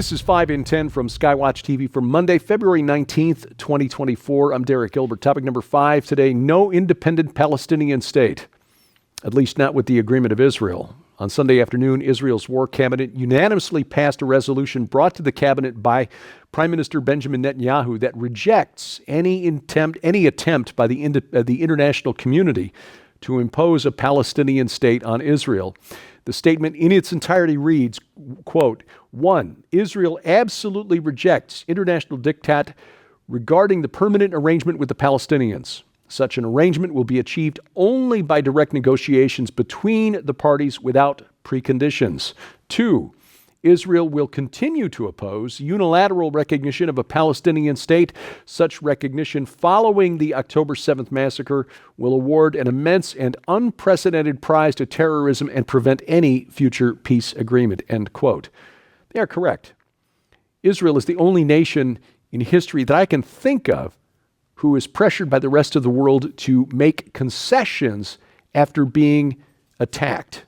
This is 5 in 10 from Skywatch TV for Monday, February 19th, 2024. I'm Derek Gilbert. Topic number 5 today, no independent Palestinian state, at least not with the agreement of Israel. On Sunday afternoon, Israel's war cabinet unanimously passed a resolution brought to the cabinet by Prime Minister Benjamin Netanyahu that rejects any attempt by the international community to impose a Palestinian state on Israel. The statement in its entirety reads, quote, 1. Israel absolutely rejects international diktat regarding the permanent arrangement with the Palestinians. Such an arrangement will be achieved only by direct negotiations between the parties without preconditions. 2. Israel will continue to oppose unilateral recognition of a Palestinian state. Such recognition following the October 7th massacre will award an immense and unprecedented prize to terrorism and prevent any future peace agreement, end quote. They are correct. Israel is the only nation in history that I can think of who is pressured by the rest of the world to make concessions after being attacked.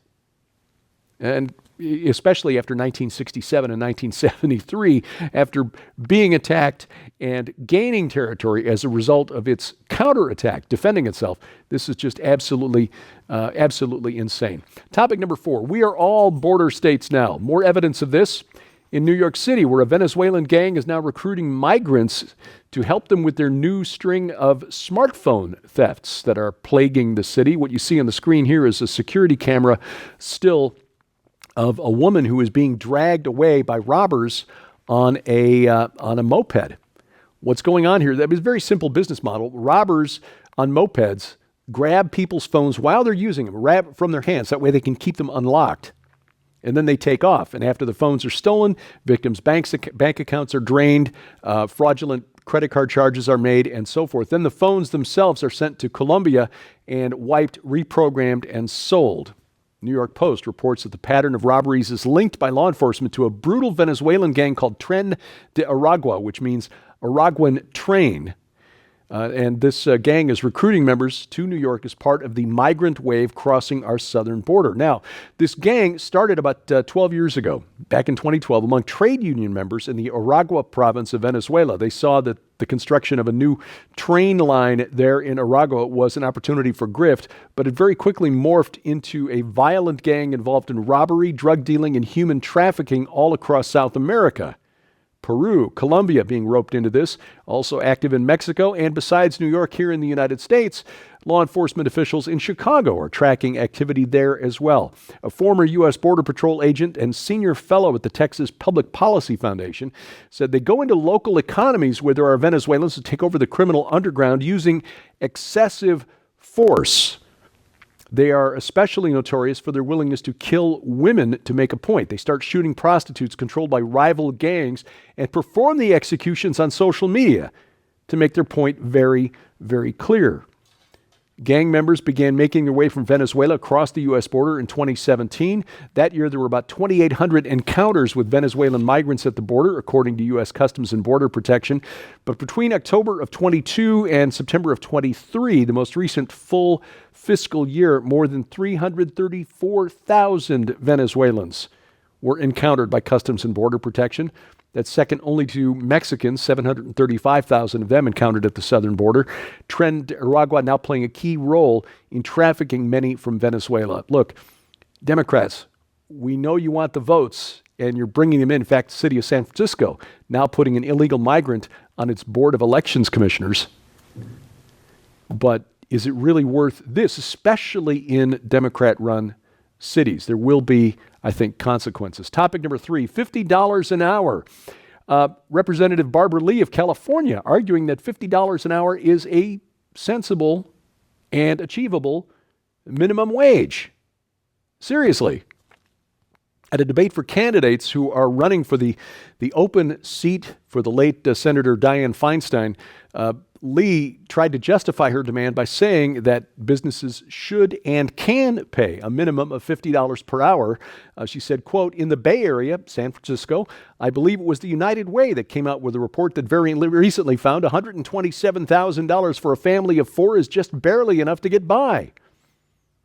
And especially after 1967 and 1973, after being attacked and gaining territory as a result of its counterattack, defending itself. This is just absolutely insane. Topic number 4, we are all border states now. More evidence of this in New York City, where a Venezuelan gang is now recruiting migrants to help them with their new string of smartphone thefts that are plaguing the city. What you see on the screen here is a security camera still of a woman who is being dragged away by robbers on a moped. What's going on here? That was a very simple business model. Robbers on mopeds grab people's phones while they're using them, grab from their hands. That way they can keep them unlocked. And then they take off. And after the phones are stolen, victims' bank accounts are drained, fraudulent credit card charges are made, and so forth. Then the phones themselves are sent to Colombia and wiped, reprogrammed, and sold. New York Post reports that the pattern of robberies is linked by law enforcement to a brutal Venezuelan gang called Tren de Aragua, which means Araguan train. And this gang is recruiting members to New York as part of the migrant wave crossing our southern border. Now, this gang started about 12 years ago, back in 2012, among trade union members in the Aragua province of Venezuela. They saw that the construction of a new train line there in Aragua was an opportunity for grift, but it very quickly morphed into a violent gang involved in robbery, drug dealing, and human trafficking all across South America. Peru, Colombia being roped into this, also active in Mexico, and besides New York, here in the United States, law enforcement officials in Chicago are tracking activity there as well. A former U.S. Border Patrol agent and senior fellow at the Texas Public Policy Foundation said they go into local economies where there are Venezuelans to take over the criminal underground using excessive force. They are especially notorious for their willingness to kill women to make a point. They start shooting prostitutes controlled by rival gangs and perform the executions on social media to make their point very, very clear. Gang members began making their way from Venezuela across the U.S. border in 2017. That year, there were about 2,800 encounters with Venezuelan migrants at the border, according to U.S. Customs and Border Protection. But between October of 22 and September of 23, the most recent full fiscal year, more than 334,000 Venezuelans were encountered by Customs and Border Protection. That's second only to Mexicans, 735,000 of them encountered at the southern border. Tren de Aragua now playing a key role in trafficking many from Venezuela. Look, Democrats, we know you want the votes, and you're bringing them in. In fact, the city of San Francisco now putting an illegal migrant on its board of elections commissioners. But is it really worth this, especially in Democrat-run cities? There will be, I think, consequences. Topic number 3, $50 an hour. Representative Barbara Lee of California arguing that $50 an hour is a sensible and achievable minimum wage. Seriously. At a debate for candidates who are running for the open seat for the late Senator Dianne Feinstein, Lee tried to justify her demand by saying that businesses should and can pay a minimum of $50 per hour. She said, quote, in the Bay Area, San Francisco, I believe it was the United Way that came out with a report that very recently found $127,000 for a family of 4 is just barely enough to get by.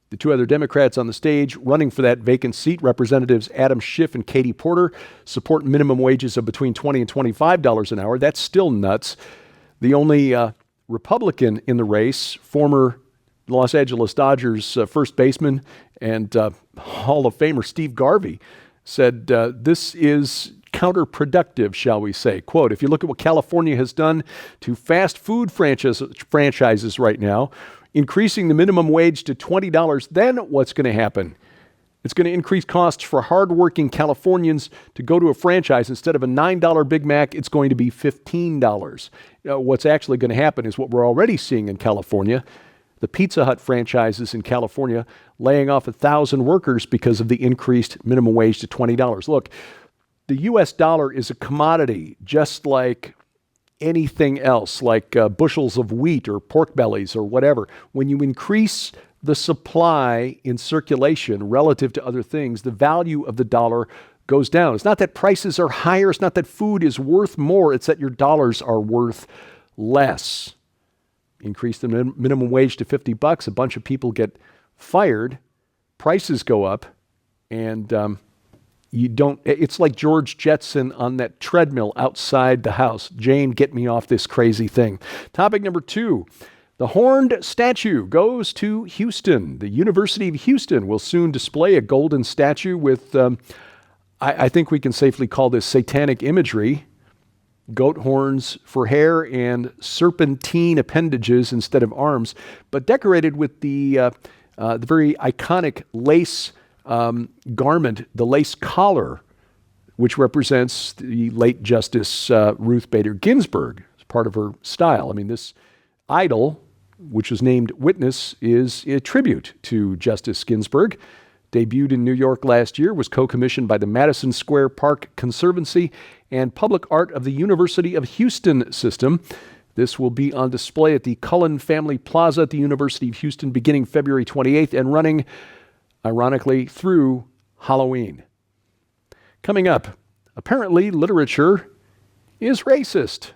The two other Democrats on the stage running for that vacant seat, Representatives Adam Schiff and Katie Porter, support minimum wages of between $20 and $25 an hour. That's still nuts. The only Republican in the race, former Los Angeles Dodgers first baseman and Hall of Famer Steve Garvey, said this is counterproductive, shall we say. Quote, if you look at what California has done to fast food franchises right now, increasing the minimum wage to $20, then what's going to happen? It's going to increase costs for hardworking Californians to go to a franchise. Instead of a $9 Big Mac, it's going to be $15. What's actually going to happen is what we're already seeing in California. The Pizza Hut franchises in California laying off 1,000 workers because of the increased minimum wage to $20. Look, the U.S. dollar is a commodity just like anything else, like bushels of wheat or pork bellies or whatever. When you increase the supply in circulation relative to other things, the value of the dollar goes down. It's not that prices are higher. It's not that food is worth more. It's that your dollars are worth less. Increase the minimum wage to $50, a bunch of people get fired, prices go up, and it's like George Jetson on that treadmill outside the house. Jane, get me off this crazy thing. Topic number 2, the horned statue goes to Houston. The University of Houston will soon display a golden statue with, I think we can safely call this satanic imagery. Goat horns for hair and serpentine appendages instead of arms, but decorated with the very iconic lace garment, the lace collar, which represents the late Justice Ruth Bader Ginsburg as part of her style. I mean, this idol, which was named Witness, is a tribute to Justice Ginsburg. Debuted in New York last year, was co-commissioned by the Madison Square Park Conservancy and Public Art of the University of Houston system. This will be on display at the Cullen Family Plaza at the University of Houston beginning February 28th and running, ironically, through Halloween. Coming up, apparently literature is racist.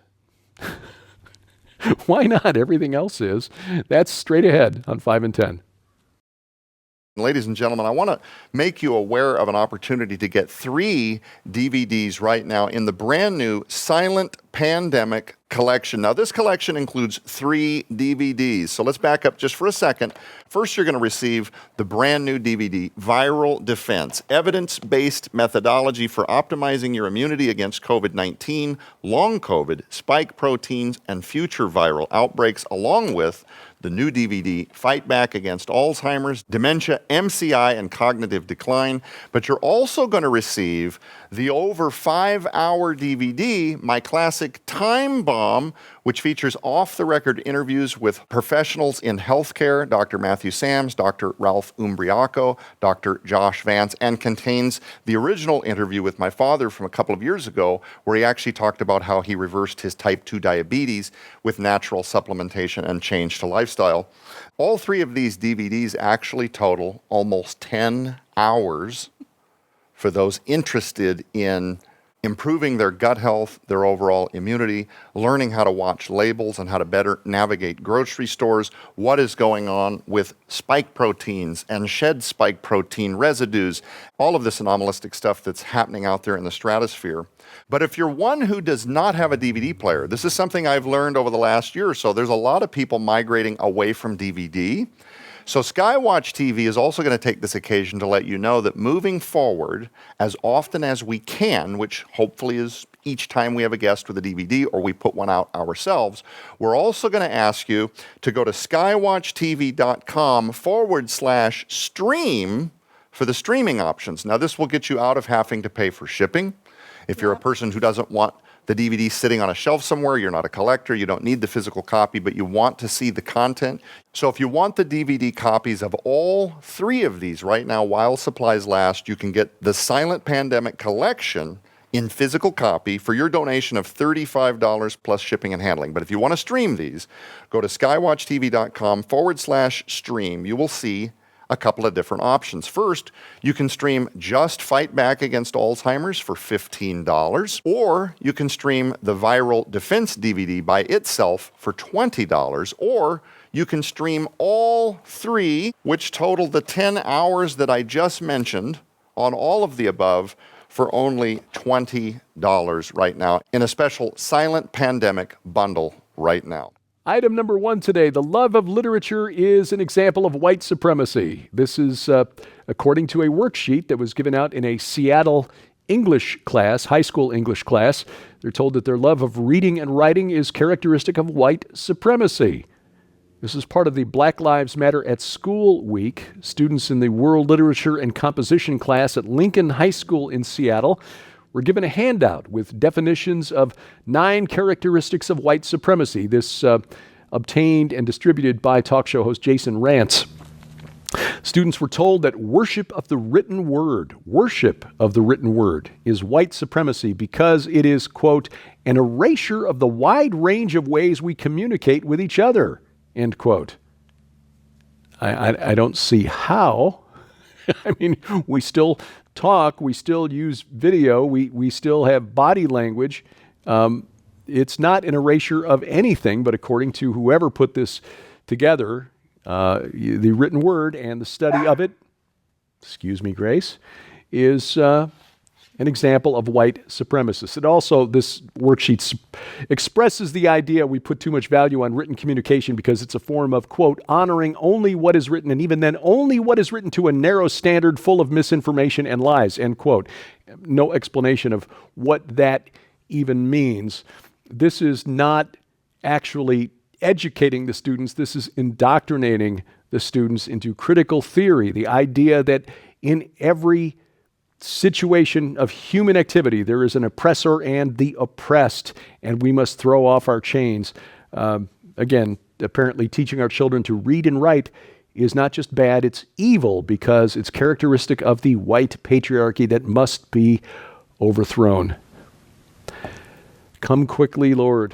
Why not? Everything else is. That's straight ahead on 5 and 10. Ladies and gentlemen, I want to make you aware of an opportunity to get 3 DVDs right now in the brand new Silent Pandemic collection. Now, this collection includes 3 DVDs. So let's back up just for a second. First, you're going to receive the brand new DVD, Viral Defense, evidence-based methodology for optimizing your immunity against COVID-19, long COVID, spike proteins, and future viral outbreaks, along with the new DVD, Fight Back Against Alzheimer's, Dementia, MCI, and Cognitive Decline. But you're also going to receive the over 5-hour DVD, My Classic Time Bomb, which features off-the-record interviews with professionals in healthcare, Dr. Matthew Sams, Dr. Ralph Umbriaco, Dr. Josh Vance, and contains the original interview with my father from a couple of years ago, where he actually talked about how he reversed his type 2 diabetes with natural supplementation and change to lifestyle. All 3 of these DVDs actually total almost 10 hours for those interested in improving their gut health, their overall immunity, learning how to watch labels and how to better navigate grocery stores, what is going on with spike proteins and shed spike protein residues, all of this anomalistic stuff that's happening out there in the stratosphere. But if you're one who does not have a DVD player, this is something I've learned over the last year or so. There's a lot of people migrating away from DVD. So Skywatch TV is also going to take this occasion to let you know that moving forward, as often as we can, which hopefully is each time we have a guest with a DVD or we put one out ourselves, we're also going to ask you to go to skywatchtv.com/stream for the streaming options. Now, this will get you out of having to pay for shipping. If you're a person who doesn't want the DVD sitting on a shelf somewhere, you're not a collector, you don't need the physical copy, but you want to see the content. So if you want the DVD copies of all 3 of these right now while supplies last, you can get the Silent Pandemic collection in physical copy for your donation of $35 plus shipping and handling. But if you want to stream these, go to skywatchtv.com/stream. You will see a couple of different options. First, you can stream just Fight Back Against Alzheimer's for $15, or you can stream the Viral Defense DVD by itself for $20, or You can stream all 3, which total the 10 hours that I just mentioned, on all of the above for only $20 right now in a special Silent Pandemic bundle right now. Item number 1 today, the love of literature is an example of white supremacy. This is according to a worksheet that was given out in a Seattle English class, high school English class. They're told that their love of reading and writing is characteristic of white supremacy. This is part of the Black Lives Matter at School Week. Students in the World Literature and Composition class at Lincoln High School in Seattle were given a handout with definitions of 9 characteristics of white supremacy. This obtained and distributed by talk show host Jason Rantz. Students were told that worship of the written word is white supremacy because it is, quote, an erasure of the wide range of ways we communicate with each other, end quote. I don't see how. I mean, we still talk, we still use video, we still have body language. It's not an erasure of anything, but according to whoever put this together, the written word and the study of it, excuse me, Grace, is an example of white supremacists. It also, this worksheet expresses the idea we put too much value on written communication because it's a form of, quote, honoring only what is written, and even then only what is written to a narrow standard full of misinformation and lies, end quote. No explanation of what that even means. This is not actually educating the students. This is indoctrinating the students into critical theory, the idea that in every situation of human activity, there is an oppressor and the oppressed, and we must throw off our chains. Again, apparently teaching our children to read and write is not just bad, it's evil because it's characteristic of the white patriarchy that must be overthrown. Come quickly, Lord.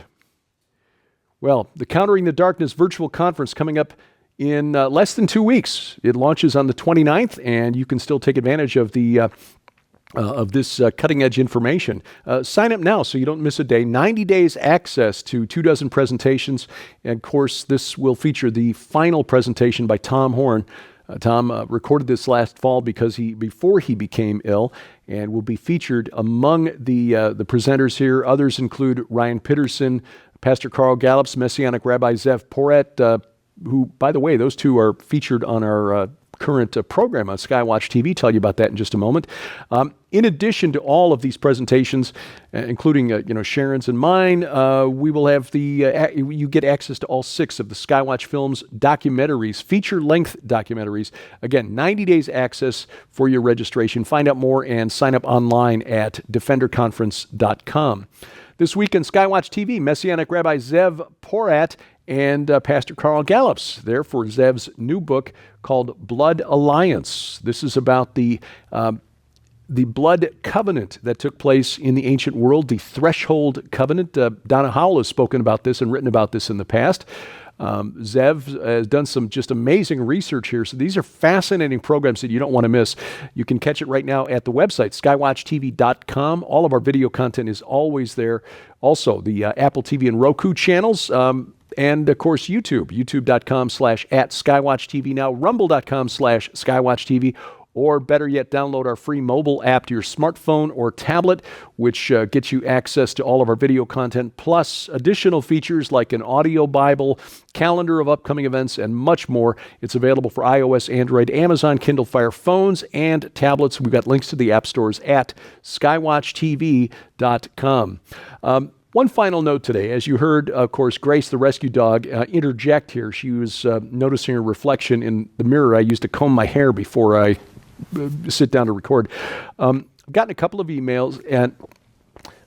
Well, the Countering the Darkness virtual conference coming up in less than 2 weeks. It launches on the 29th, and you can still take advantage of the this cutting-edge information. Sign up now so you don't miss a day. 90 days access to 24 presentations. And of course, this will feature the final presentation by Tom Horn. Tom recorded this last fall before he became ill, and will be featured among the presenters here. Others include Ryan Pitterson, Pastor Carl Gallups, Messianic Rabbi Zev Porat, who, by the way, those two are featured on our current program on Skywatch TV. Tell you about that in just a moment. In addition to all of these presentations, including Sharon's and mine, we will have you get access to all 6 of the Skywatch Films documentaries, feature-length documentaries. Again, 90 days access for your registration. Find out more and sign up online at defenderconference.com. This week on Skywatch TV, Messianic Rabbi Zev Porat and Pastor Carl Gallups there for Zev's new book called Blood Alliance. This is about the blood covenant that took place in the ancient world, the threshold covenant. Donna Howell has spoken about this and written about this in the past. Zev has done some just amazing research here. So these are fascinating programs that you don't want to miss. You can catch it right now at the website, skywatchtv.com. All of our video content is always there. Also, the Apple TV and Roku channels, and of course, youtube.com/@skywatchtv now, rumble.com/skywatchtv, or better yet, download our free mobile app to your smartphone or tablet, which gets you access to all of our video content, plus additional features like an audio Bible, calendar of upcoming events, and much more. It's available for iOS, Android, Amazon, Kindle Fire phones, and tablets. We've got links to the app stores at skywatchtv.com. One final note today. As you heard, of course, Grace, the rescue dog, interject here. She was noticing a reflection in the mirror I used to comb my hair before I sit down to record. I've gotten a couple of emails and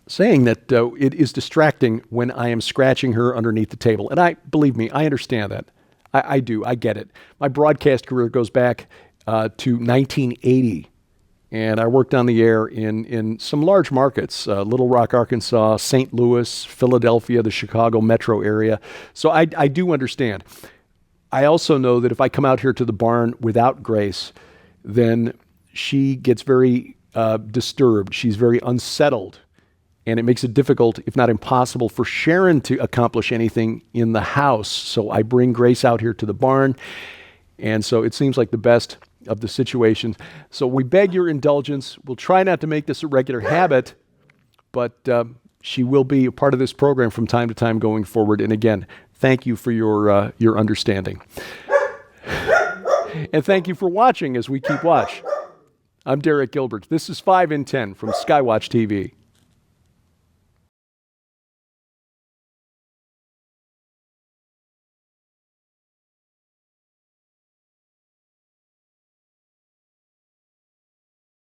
saying that it is distracting when I am scratching her underneath the table. And believe me, I understand that. I do. I get it. My broadcast career goes back to 1980. And I worked on the air in some large markets, Little Rock, Arkansas, St. Louis, Philadelphia, the Chicago metro area. So I do understand. I also know that if I come out here to the barn without Grace, then she gets very disturbed. She's very unsettled. and it makes it difficult, if not impossible, for Sharon to accomplish anything in the house. So I bring Grace out here to the barn, and so it seems like the best of the situation. So we beg your indulgence. We'll try not to make this a regular habit, but she will be a part of this program from time to time going forward. And again, thank you for your understanding. And thank you for watching as we keep watch. I'm Derek Gilbert. This is 5 in 10 from Skywatch TV.